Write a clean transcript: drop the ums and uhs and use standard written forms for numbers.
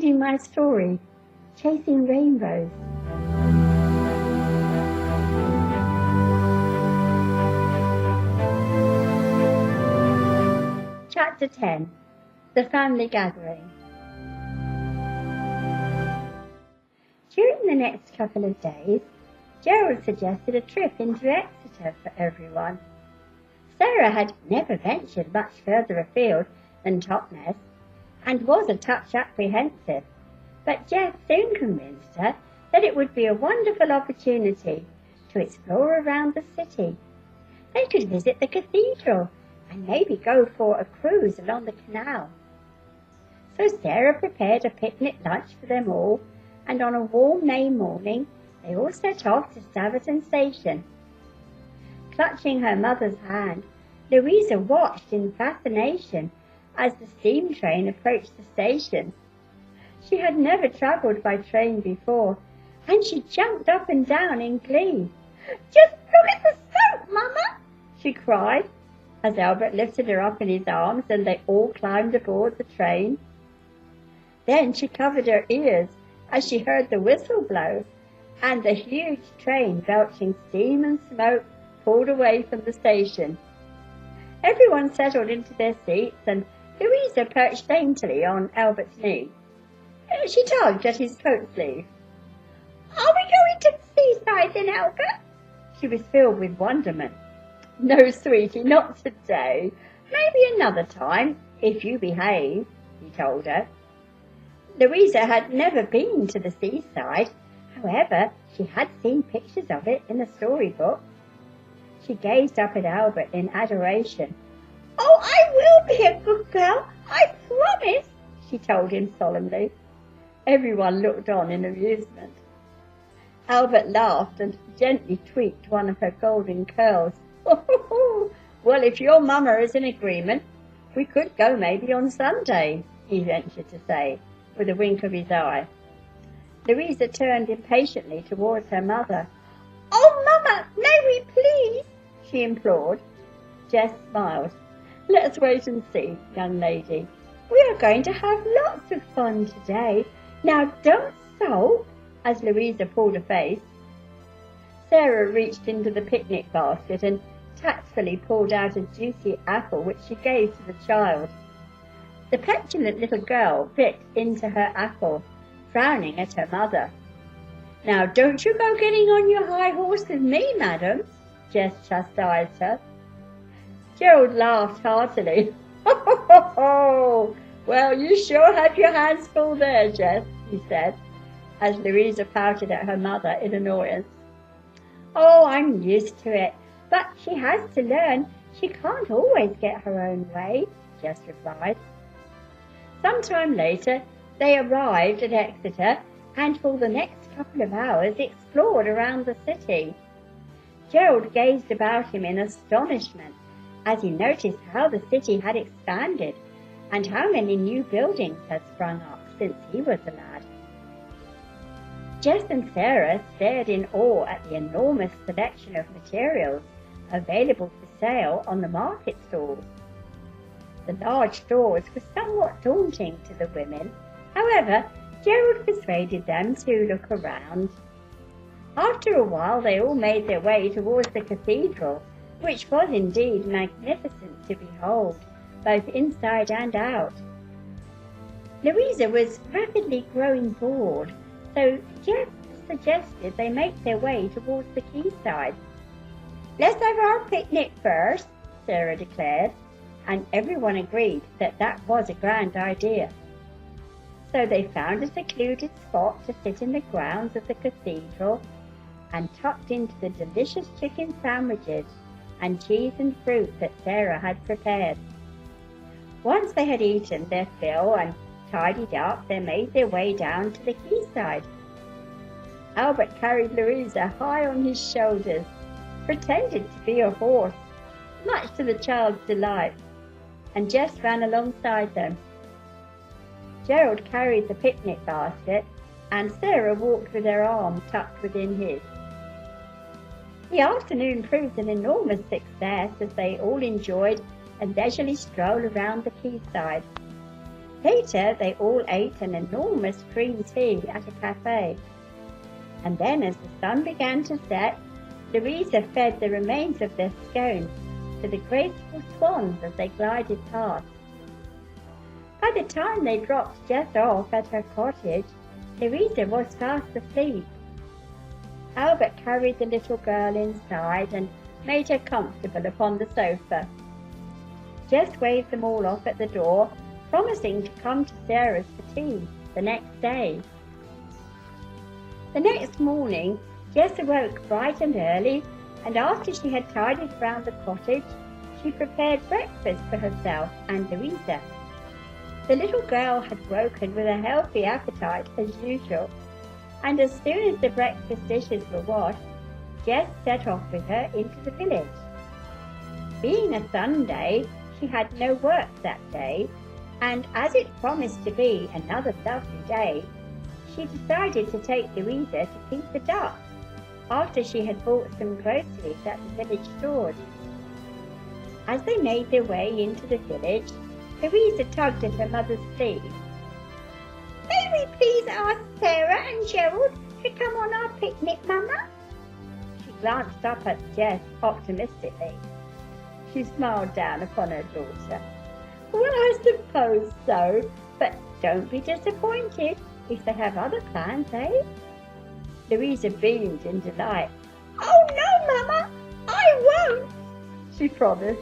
reading my story, Chasing Rainbows. Chapter 10. The Family Gathering. During the next couple of days, Gerald suggested a trip into Exeter for everyone. Sarah had never ventured much further afield than Totnes, and was a touch apprehensive, but Jeff soon convinced her that it would be a wonderful opportunity to explore around the city. They could visit the cathedral and maybe go for a cruise along the canal. So Sarah prepared a picnic lunch for them all, and on a warm May morning they all set off to Staverton Station. Clutching her mother's hand, Louisa watched in fascination as the steam train approached the station. She had never travelled by train before, and she jumped up and down in glee. "Just look at the smoke, Mama!" she cried, as Albert lifted her up in his arms and they all climbed aboard the train. Then she covered her ears as she heard the whistle blow, and the huge train, belching steam and smoke, pulled away from the station. Everyone settled into their seats, and Louisa perched daintily on Albert's knee. She tugged at his coat sleeve. "Are we going to the seaside then, Albert?" She was filled with wonderment. "No, sweetie, not today. Maybe another time, if you behave," he told her. Louisa had never been to the seaside. However, she had seen pictures of it in a storybook. She gazed up at Albert in adoration. "Oh, I will be a good girl, I promise," she told him solemnly. Everyone looked on in amusement. Albert laughed and gently tweaked one of her golden curls. "Well, if your mamma is in agreement, we could go maybe on Sunday," he ventured to say, with a wink of his eye. Louisa turned impatiently towards her mother. "Oh, Mama, may we please?" she implored. Jess smiled. "Let's wait and see, young lady. We are going to have lots of fun today. Now don't sulk," as Louisa pulled a face. Sarah reached into the picnic basket and tactfully pulled out a juicy apple which she gave to the child. The petulant little girl bit into her apple, frowning at her mother. "Now don't you go getting on your high horse with me, madam," Jess chastised her. Gerald laughed heartily. "Ho! Well, you sure have your hands full there, Jess," he said, as Louisa pouted at her mother in annoyance. "Oh, I'm used to it, but she has to learn. She can't always get her own way," Jess replied. Sometime later, they arrived at Exeter and for the next couple of hours explored around the city. Gerald gazed about him in astonishment as he noticed how the city had expanded and how many new buildings had sprung up since he was a lad. Jess and Sarah stared in awe at the enormous selection of materials available for sale on the market stalls. The large stores were somewhat daunting to the women. However, Gerald persuaded them to look around. After a while they all made their way towards the cathedral, which was indeed magnificent to behold, both inside and out. Louisa was rapidly growing bored, so Jeff suggested they make their way towards the quayside. "Let's have our picnic first," Sarah declared, and everyone agreed that that was a grand idea. So they found a secluded spot to sit in the grounds of the cathedral and tucked into the delicious chicken sandwiches and cheese and fruit that Sarah had prepared. Once they had eaten their fill and tidied up, they made their way down to the quayside. Albert carried Louisa high on his shoulders, pretended to be a horse, much to the child's delight, and Jess ran alongside them. Gerald carried the picnic basket, and Sarah walked with her arm tucked within his. The afternoon proved an enormous success as they all enjoyed a leisurely stroll around the quayside. Later, they all ate an enormous cream tea at a cafe. And then, as the sun began to set, Louisa fed the remains of their scones to the graceful swans as they glided past. By the time they dropped Jess off at her cottage, Louisa was fast asleep. Albert carried the little girl inside and made her comfortable upon the sofa. Jess waved them all off at the door, promising to come to Sarah's for tea the next day. The next morning, Jess awoke bright and early, and after she had tidied round the cottage, she prepared breakfast for herself and Louisa. The little girl had woken with a healthy appetite as usual, and as soon as the breakfast dishes were washed, Jess set off with her into the village. Being a Sunday, she had no work that day, and as it promised to be another lovely day, she decided to take Louisa to feed the ducks after she had bought some groceries at the village stores. As they made their way into the village, Louisa tugged at her mother's sleeve. "May we please ask Sarah and Gerald to come on our picnic, Mama?" She glanced up at Jess optimistically. She smiled down upon her daughter. "Well, I suppose so, but don't be disappointed if they have other plans, eh?" Louisa beamed in delight. "Oh, no, Mama, I won't," she promised.